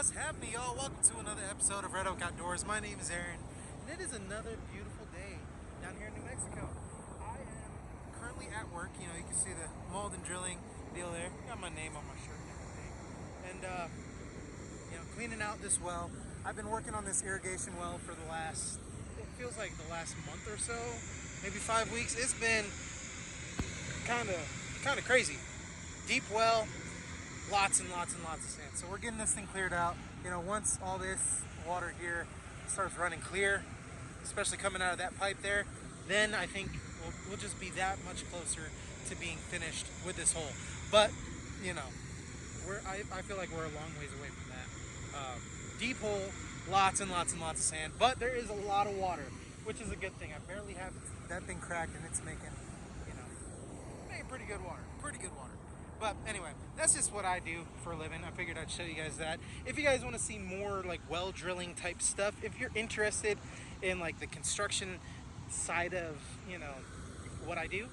What's happening, y'all? Welcome to another episode of Red Oak Outdoors. My name is Aaron, and it is another beautiful day down here in New Mexico. I am currently at work. You know, you can see the mold and drilling deal there. Got my name on my shirt and everything. And, cleaning out this well. I've been working on this irrigation well for the last, it feels like the last month or so, maybe 5 weeks. It's been kind of crazy. Deep well, lots and lots of sand. So we're getting this thing cleared out. You know, once all this water here starts running clear, especially coming out of that pipe there, then I think we'll just be that much closer to being finished with this hole. But you know, I feel like we're a long ways away from that. Deep hole, lots and lots of sand, but there is a lot of water, which is a good thing. I barely have that thing cracked, and it's making pretty good water. But anyway, that's just what I do for a living. I figured I'd show you guys that. If you guys want to see more like well drilling type stuff, if you're interested in like the construction side of, you know, what I do,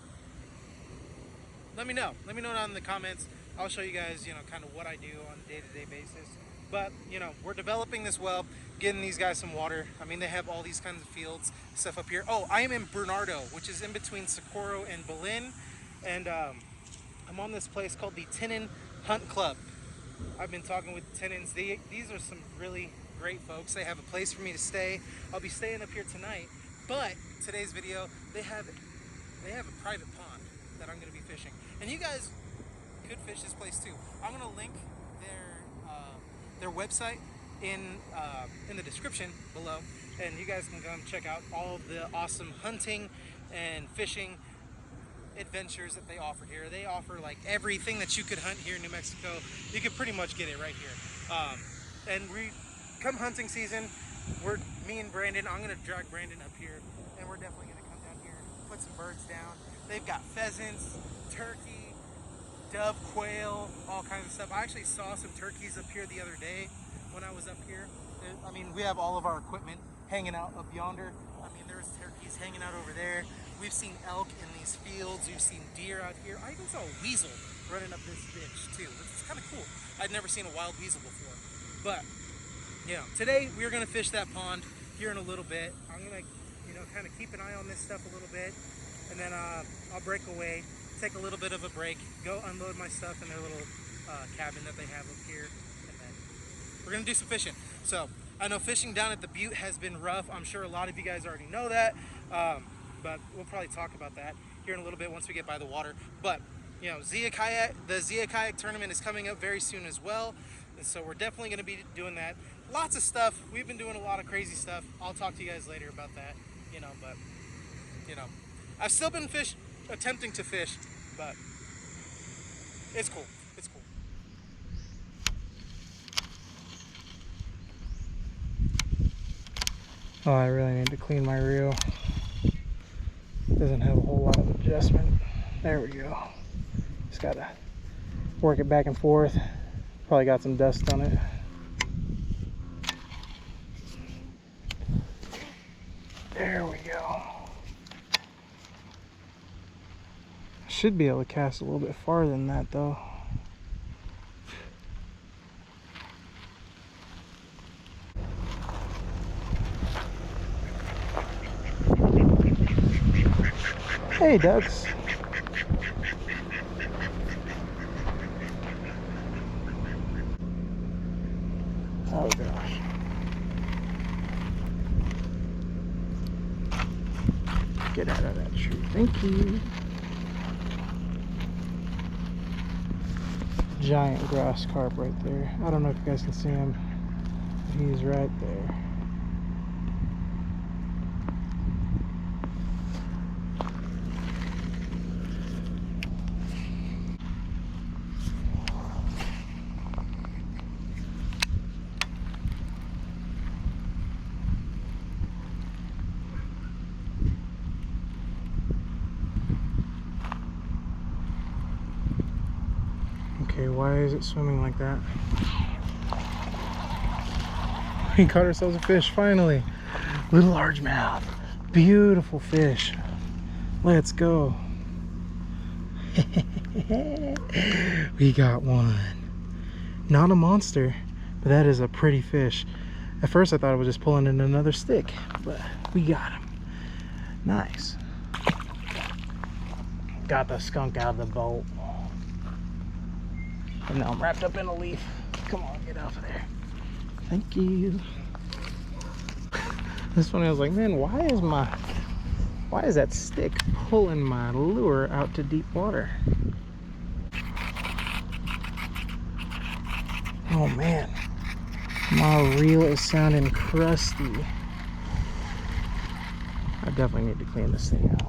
let me know. Let me know down in the comments. I'll show you guys, you know, kind of what I do on a day-to-day basis. But, you know, we're developing this well, getting these guys some water. I mean, they have all these kinds of fields, stuff up here. Oh, I am in Bernardo, which is in between Socorro and Belen. And I'm on this place called the Tinnin Hunt Club. I've been talking with Tinnins. These are some really great folks. They have a place for me to stay. I'll be staying up here tonight. But today's video, they have a private pond that I'm going to be fishing. And you guys could fish this place too. I'm going to link their website in the description below, and you guys can come check out all of the awesome hunting and fishing adventures that they offer here. They offer like everything that you could hunt here in New Mexico. You could pretty much get it right here. And we come hunting season, me and Brandon, I'm gonna drag Brandon up here, and we're definitely gonna come down here, put some birds down. They've got pheasants, turkey, dove, quail, all kinds of stuff. I actually saw some turkeys up here the other day when I was up here. I mean, we have all of our equipment hanging out up yonder. I mean, there's turkeys hanging out over there. We've seen elk in these fields. We've seen deer out here. I even saw a weasel running up this ditch too, which is kind of cool. I'd never seen a wild weasel before. But, you know, today we're gonna fish that pond here in a little bit. I'm gonna, you know, kind of keep an eye on this stuff a little bit, and then I'll break away, take a little bit of a break, go unload my stuff in their little cabin that they have up here, and then we're gonna do some fishing. So I know fishing down at the butte has been rough. I'm sure a lot of you guys already know that, but we'll probably talk about that here in a little bit once we get by the water. But you know, the Zia Kayak tournament is coming up very soon as well, and so we're definitely going to be doing that. Lots of stuff. We've been doing a lot of crazy stuff. I'll talk to you guys later about that. You know, but you know, I've still been attempting to fish, but it's cool. It's cool. Oh, I really need to clean my reel. Doesn't have a whole lot of adjustment. There we go. Just gotta work it back and forth. Probably got some dust on it. There we go. Should be able to cast a little bit farther than that though. Hey, ducks. Oh gosh. Get out of that tree. Thank you. Giant grass carp right there. I don't know if you guys can see him. He's right there. Okay, why is it swimming like that? We caught ourselves a fish, finally. Little largemouth. Beautiful fish. Let's go. We got one. Not a monster, But that is a pretty fish. At first I thought it was just pulling in another stick, but we got him. Nice. Got the skunk out of the boat. And now I'm wrapped up in a leaf. Come on, get off of there. Thank you. This one I was like, man, why is that stick pulling my lure out to deep water? Oh man, my reel is sounding crusty. I definitely need to clean this thing out.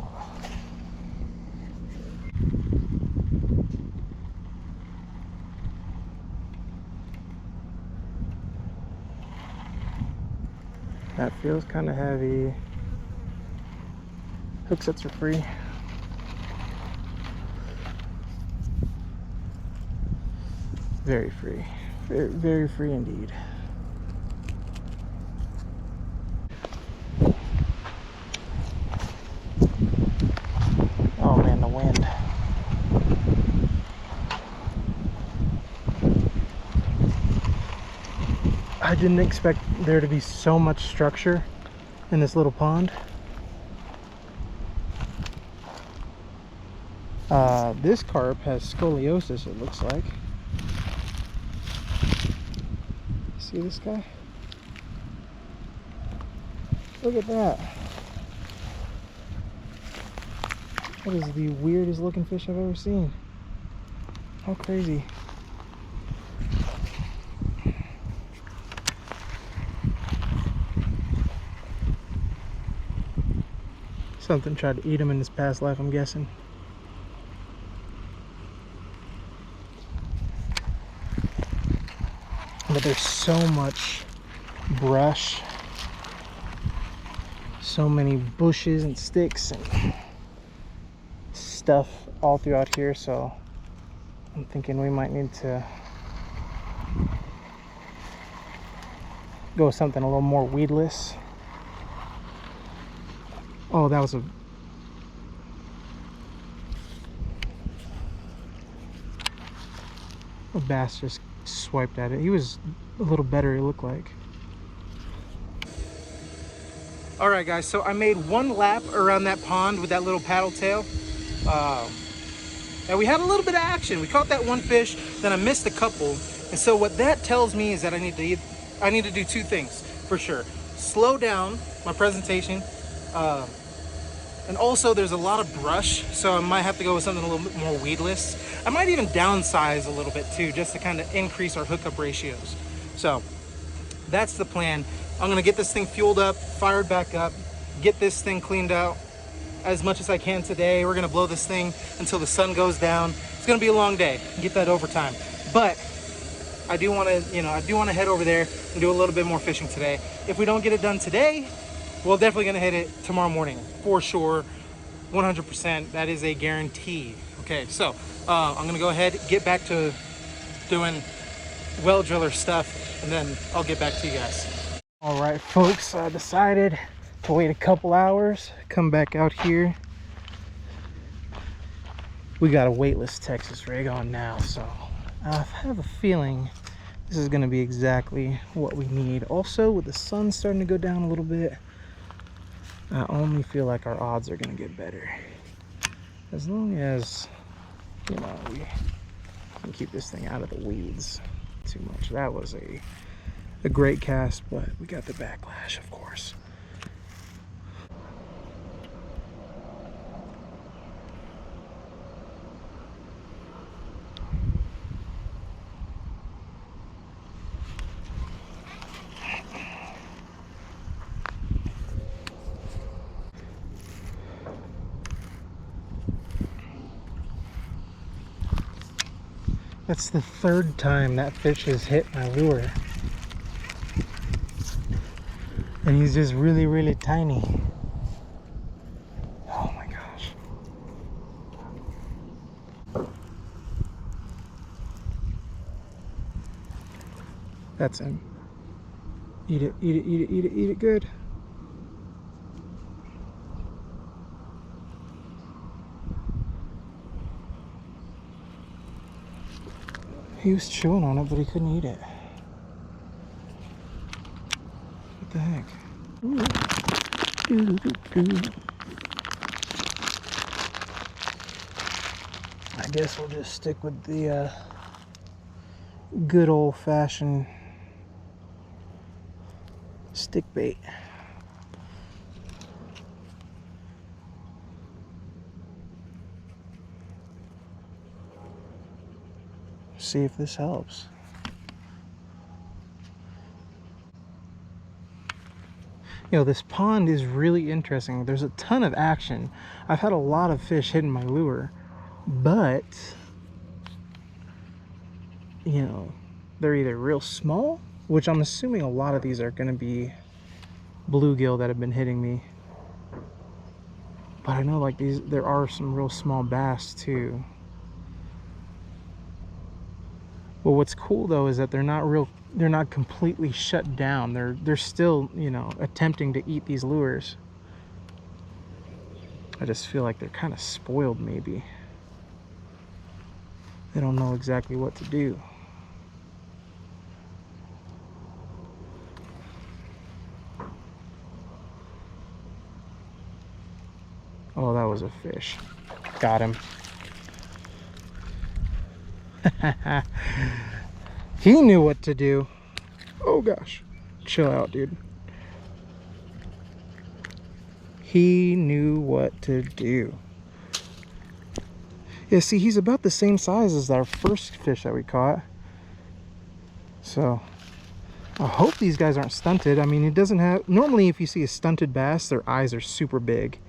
That feels kind of heavy. Hook sets are free. Very free. Very, very free indeed. Oh man, the wind. I didn't expect there to be so much structure in this little pond. This carp has scoliosis, it looks like. See this guy? Look at that. That is the weirdest looking fish I've ever seen. How crazy. Something tried to eat him in his past life, I'm guessing. But there's so much brush, so many bushes and sticks and stuff all throughout here, so I'm thinking we might need to go with something a little more weedless. Oh, that was a bass just swiped at it. He was a little better, it looked like. All right, guys, so I made one lap around that pond with that little paddle tail. And we had a little bit of action. We caught that one fish, then I missed a couple. And so what that tells me is that I need to do two things for sure. Slow down my presentation. And also there's a lot of brush, so I might have to go with something a little bit more weedless. I might even downsize a little bit too, just to kind of increase our hookup ratios. So that's the plan. I'm gonna get this thing fueled up, fired back up, get this thing cleaned out as much as I can today. We're gonna blow this thing until the sun goes down. It's gonna be a long day, get that overtime. But I do wanna, head over there and do a little bit more fishing today. If we don't get it done today, we're definitely gonna hit it tomorrow morning, for sure, 100%, that is a guarantee. Okay, so I'm gonna go ahead, get back to doing well driller stuff, and then I'll get back to you guys. All right, folks, I decided to wait a couple hours, come back out here. We got a weightless Texas rig on now, so I have a feeling this is gonna be exactly what we need. Also, with the sun starting to go down a little bit, I only feel like our odds are gonna get better. As long as, we can keep this thing out of the weeds too much. That was a great cast, but we got the backlash, of course. That's the third time that fish has hit my lure. And he's just really, really tiny. Oh my gosh. That's him. Eat it, eat it, eat it, eat it, eat it good. He was chewing on it, but he couldn't eat it. the heck? I guess we'll just stick with the good old-fashioned stick bait. See if this helps. You know, this pond is really interesting. There's a ton of action. I've had a lot of fish hitting my lure, but you know, they're either real small, which I'm assuming a lot of these are going to be bluegill that have been hitting me. But I know like there are some real small bass too. Well, what's cool though is that they're not completely shut down. They're still, you know, attempting to eat these lures. I just feel like they're kind of spoiled maybe. They don't know exactly what to do. Oh, that was a fish. Got him. He knew what to do. Oh gosh. Chill out, dude. He knew what to do. Yeah, see, he's about the same size as our first fish that we caught. So, I hope these guys aren't stunted. I mean, it doesn't have... Normally, if you see a stunted bass, their eyes are super big.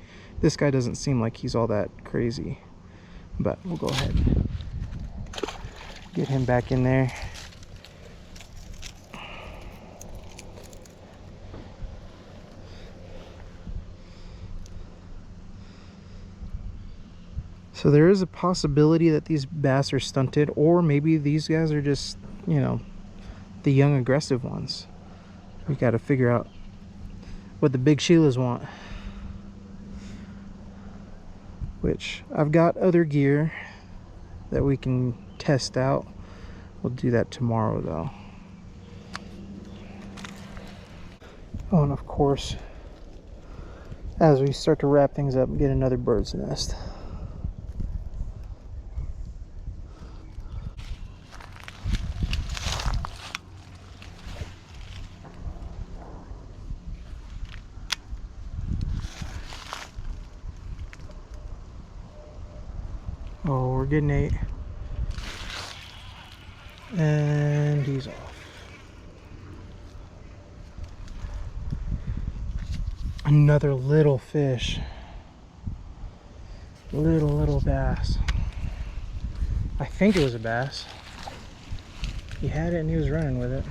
This guy doesn't seem like he's all that crazy. But we'll go ahead and get him back in there. So there is a possibility that these bass are stunted, or maybe these guys are just, you know, the young aggressive ones. We got to figure out what the big Sheilas want. Which I've got other gear that we can test out. We'll do that tomorrow though. Oh, and of course, as we start to wrap things up, get another bird's nest. Oh, we're getting 8. And he's off. Another little fish. Little bass. I think it was a bass. He had it and he was running with it.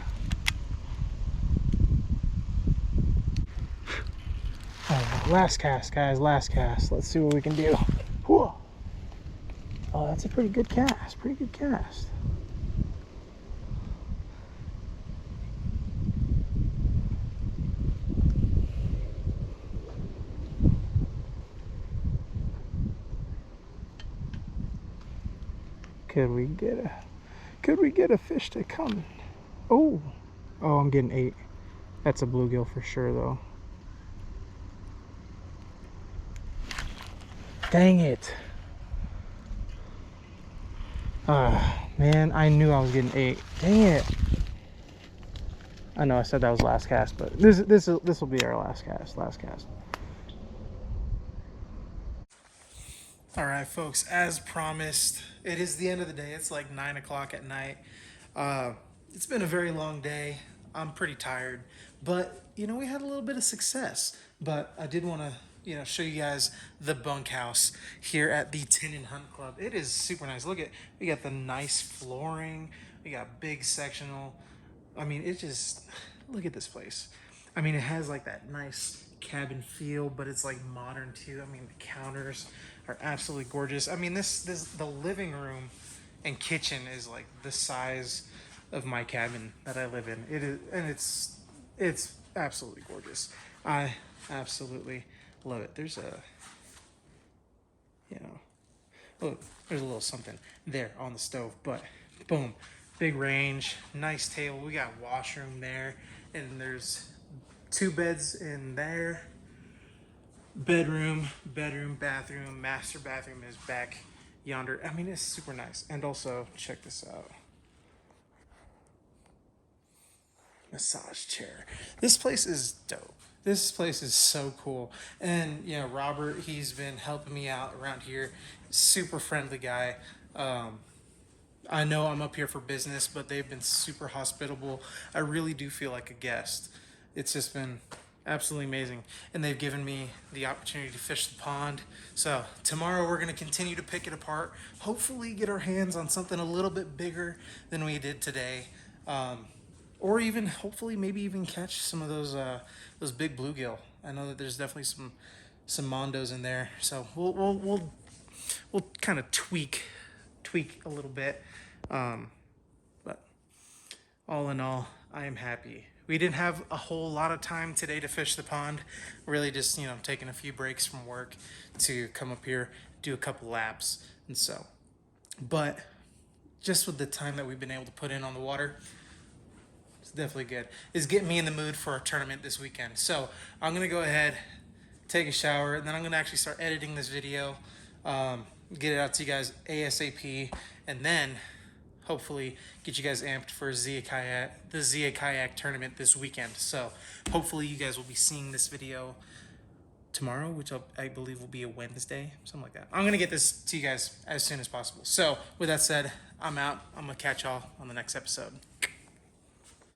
Oh, last cast, guys, last cast. Let's see what we can do. Whew. Oh, that's a pretty good cast. Pretty good cast. Could we get a fish to come? Oh, I'm getting 8. That's a bluegill for sure, though. Dang it! Man, I knew I was getting 8. Dang it! I know I said that was last cast, but this will be our last cast. Last cast. All right, folks. As promised, it is the end of the day. It's like 9 o'clock at night. Uh, it's been a very long day. I'm pretty tired, but you know we had a little bit of success. But I did want to show you guys the bunkhouse here at the Tinnin Hunt Club. It is super nice. Look at we got the nice flooring. We got big sectional. I mean, it just look at this place. I mean, it has like that nice cabin feel, but it's like modern too. I mean, the counters are absolutely gorgeous. I mean, this the living room and kitchen is like the size of my cabin that I live in. It is, and it's absolutely gorgeous. I absolutely love it. There's a look, there's a little something there on the stove, but boom, big range, nice table. We got washroom there, and there's 2 beds in there. Bedroom, bathroom, master bathroom is back yonder. I mean, it's super nice. And also, check this out. Massage chair. This place is dope. This place is so cool. And, you know, Robert, he's been helping me out around here. Super friendly guy. I know I'm up here for business, but they've been super hospitable. I really do feel like a guest. It's just been absolutely amazing. And they've given me the opportunity to fish the pond. So tomorrow we're going to continue to pick it apart. Hopefully get our hands on something a little bit bigger than we did today. Or even hopefully maybe even catch some of those big bluegill. I know that there's definitely some mondos in there. So we'll kind of tweak a little bit. But all in all, I am happy. We didn't have a whole lot of time today to fish the pond. Really just, you know, taking a few breaks from work to come up here, do a couple laps. And so, but just with the time that we've been able to put in on the water, it's definitely good. It's getting me in the mood for a tournament this weekend. So I'm going to go ahead, take a shower, and then I'm going to actually start editing this video, get it out to you guys ASAP, and then hopefully get you guys amped for the Zia Kayak tournament this weekend. So hopefully you guys will be seeing this video tomorrow, which I believe will be a Wednesday, something like that. I'm going to get this to you guys as soon as possible. So with that said, I'm out. I'm going to catch y'all on the next episode.